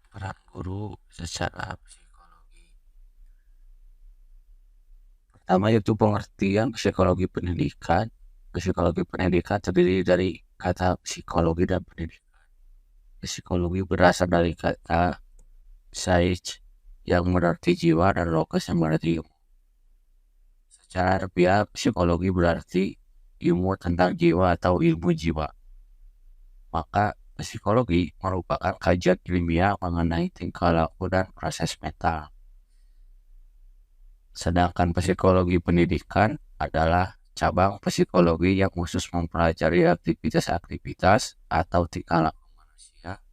Peran guru secara psikologi. Pertama itu pengertian psikologi pendidikan. Psikologi pendidikan terdiri dari kata psikologi dan pendidikan. Psikologi berasal dari kata psyche yang berarti jiwa dan logos yang berarti ilmu. Secara harfiah, psikologi berarti ilmu tentang jiwa atau ilmu jiwa. Maka psikologi merupakan kajian ilmiah mengenai tingkah laku dan proses mental. Sedangkan psikologi pendidikan adalah cabang psikologi yang khusus mempelajari aktivitas-aktivitas atau tingkah laku manusia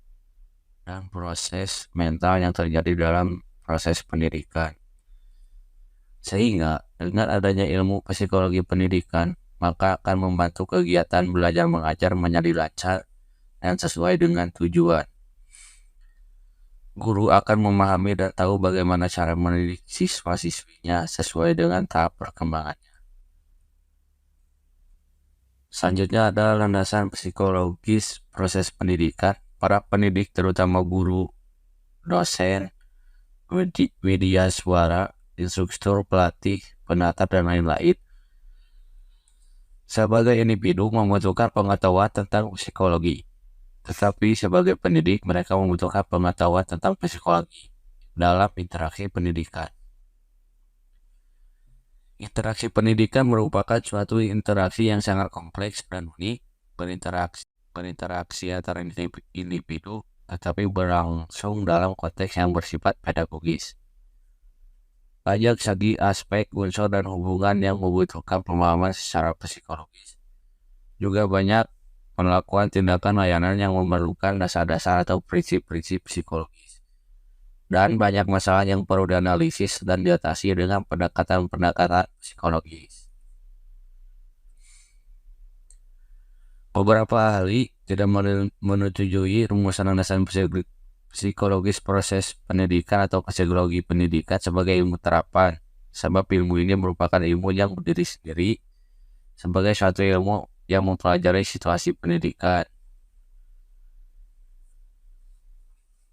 dan proses mental yang terjadi dalam proses pendidikan. Sehingga dengan adanya ilmu psikologi pendidikan, maka akan membantu kegiatan belajar mengajar menjadi lancar dan sesuai dengan tujuan. Guru akan memahami dan tahu bagaimana cara mendidik siswa-siswinya sesuai dengan tahap perkembangannya. Selanjutnya ada landasan psikologis proses pendidikan. Para pendidik terutama guru, dosen, media suara, instruktur, pelatih, penata, dan lain-lain sebagai individu membutuhkan pengetahuan tentang psikologi. Tetapi sebagai pendidik mereka membutuhkan pengetahuan tentang psikologi dalam interaksi pendidikan. Interaksi pendidikan merupakan suatu interaksi yang sangat kompleks dan unik. Berinteraksi antara individu tetapi berlangsung dalam konteks yang bersifat pedagogis. Banyak segi aspek, unsur, dan hubungan yang membutuhkan pemahaman secara psikologis. Juga banyak melakukan tindakan layanan yang memerlukan dasar-dasar atau prinsip-prinsip psikologis. Dan banyak masalah yang perlu dianalisis dan diatasi dengan pendekatan-pendekatan psikologis. Beberapa ahli tidak menyetujui rumusan landasan psikologis proses pendidikan atau psikologi pendidikan sebagai ilmu terapan, sebab ilmu ini merupakan ilmu yang berdiri sendiri sebagai suatu ilmu yang mempelajari situasi pendidikan.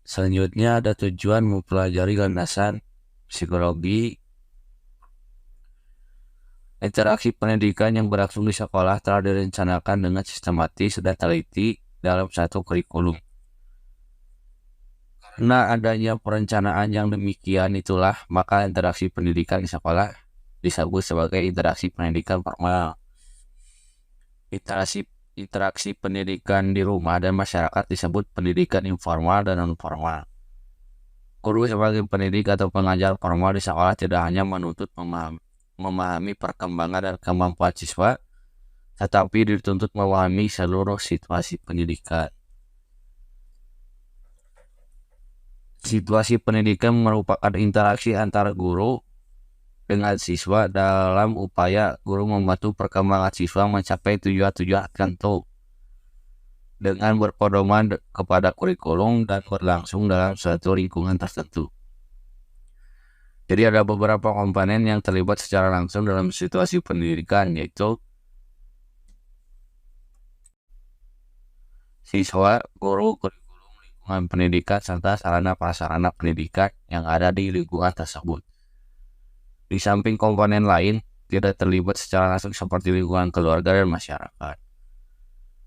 Selanjutnya ada tujuan mempelajari landasan psikologi. Interaksi pendidikan yang berlangsung di sekolah telah direncanakan dengan sistematis dan teliti dalam satu kurikulum. Karena adanya perencanaan yang demikian itulah, maka interaksi pendidikan di sekolah disebut sebagai interaksi pendidikan formal. Interaksi pendidikan di rumah dan masyarakat disebut pendidikan informal dan non-formal. Guru sebagai pendidik atau pengajar formal di sekolah tidak hanya menuntut memahami perkembangan dan kemampuan siswa, tetapi dituntut memahami seluruh situasi pendidikan. Situasi pendidikan merupakan interaksi antara guru dengan siswa dalam upaya guru membantu perkembangan siswa mencapai tujuan-tujuan tertentu dengan berpedoman kepada kurikulum dan berlangsung dalam suatu lingkungan tertentu. Jadi ada beberapa komponen yang terlibat secara langsung dalam situasi pendidikan, yaitu siswa, guru, kurikulum, lingkungan pendidikan, serta sarana prasarana pendidikan yang ada di lingkungan tersebut. Di samping komponen lain, tidak terlibat secara langsung seperti lingkungan keluarga dan masyarakat.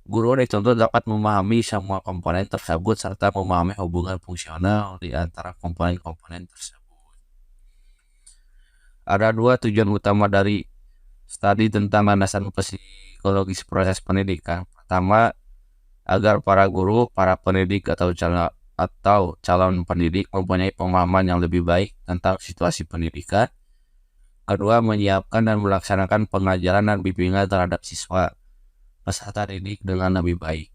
Guru dituntut dapat memahami semua komponen tersebut serta memahami hubungan fungsional di antara komponen-komponen tersebut. Ada dua tujuan utama dari studi tentang landasan psikologis proses pendidikan. Pertama, agar para guru, para pendidik atau calon pendidik mempunyai pemahaman yang lebih baik tentang situasi pendidikan. Kedua, menyiapkan dan melaksanakan pengajaran dan bimbingan terhadap siswa peserta didik dengan lebih baik.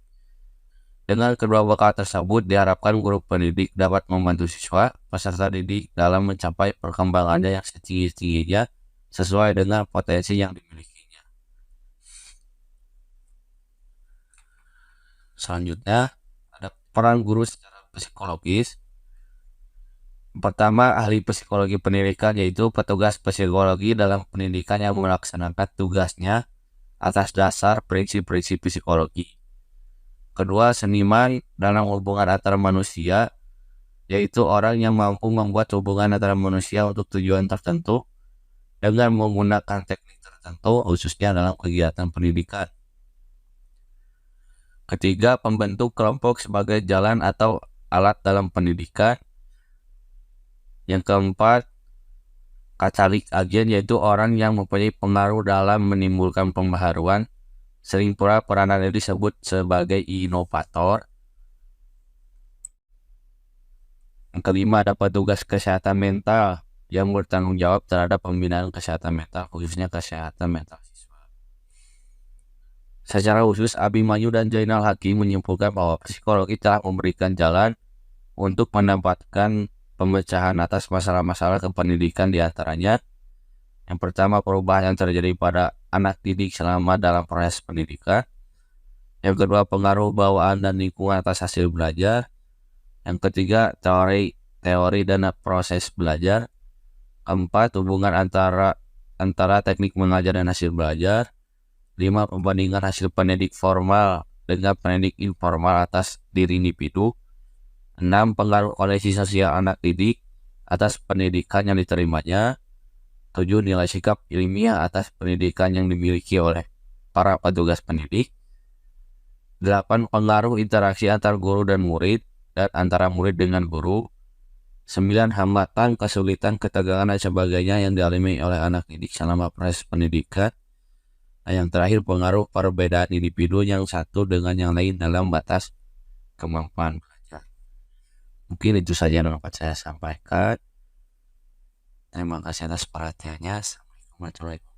Dengan kedua bekal tersebut, diharapkan guru pendidik dapat membantu siswa peserta didik dalam mencapai perkembangannya yang setinggi-tingginya sesuai dengan potensi yang dimilikinya. Selanjutnya, ada peran guru secara psikologis. Pertama, ahli psikologi pendidikan yaitu petugas psikologi dalam pendidikan yang melaksanakan tugasnya atas dasar prinsip-prinsip psikologi. Kedua, seniman dalam hubungan antar manusia yaitu orang yang mampu membuat hubungan antara manusia untuk tujuan tertentu dengan menggunakan teknik tertentu, khususnya dalam kegiatan pendidikan. Ketiga, pembentuk kelompok sebagai jalan atau alat dalam pendidikan. Yang keempat, katalis agen, yaitu orang yang mempunyai pengaruh dalam menimbulkan pembaharuan. Sering pula peranannya disebut sebagai inovator. Yang kelima, ada petugas kesehatan mental yang bertanggung jawab terhadap pembinaan kesehatan mental, khususnya kesehatan mental siswa. Secara khusus, Abimanyu dan Zainal Hakim menyimpulkan bahwa psikologi telah memberikan jalan untuk mendapatkan pemecahan atas masalah-masalah kependidikan, di antaranya yang pertama, perubahan yang terjadi pada anak didik selama dalam proses pendidikan. Yang kedua, pengaruh bawaan dan lingkungan atas hasil belajar. Yang ketiga, teori dan proses belajar. Keempat, hubungan antara teknik mengajar dan hasil belajar. 5, perbandingan hasil pendidik formal dengan pendidik informal atas diri individu. 6, pengaruh kondisi sosial anak didik atas pendidikan yang diterimanya. 7, nilai sikap ilmiah atas pendidikan yang dimiliki oleh para petugas pendidik. 8, pengaruh interaksi antar guru dan murid dan antara murid dengan guru. 9, hambatan, kesulitan, ketegangan, dan sebagainya yang dialami oleh anak didik selama proses pendidikan. Dan yang terakhir, pengaruh perbedaan individu yang satu dengan yang lain dalam batas kemampuan belajar. Mungkin itu saja yang dapat saya sampaikan. Terima kasih atas perhatiannya. Assalamualaikum warahmatullahi wabarakatuh.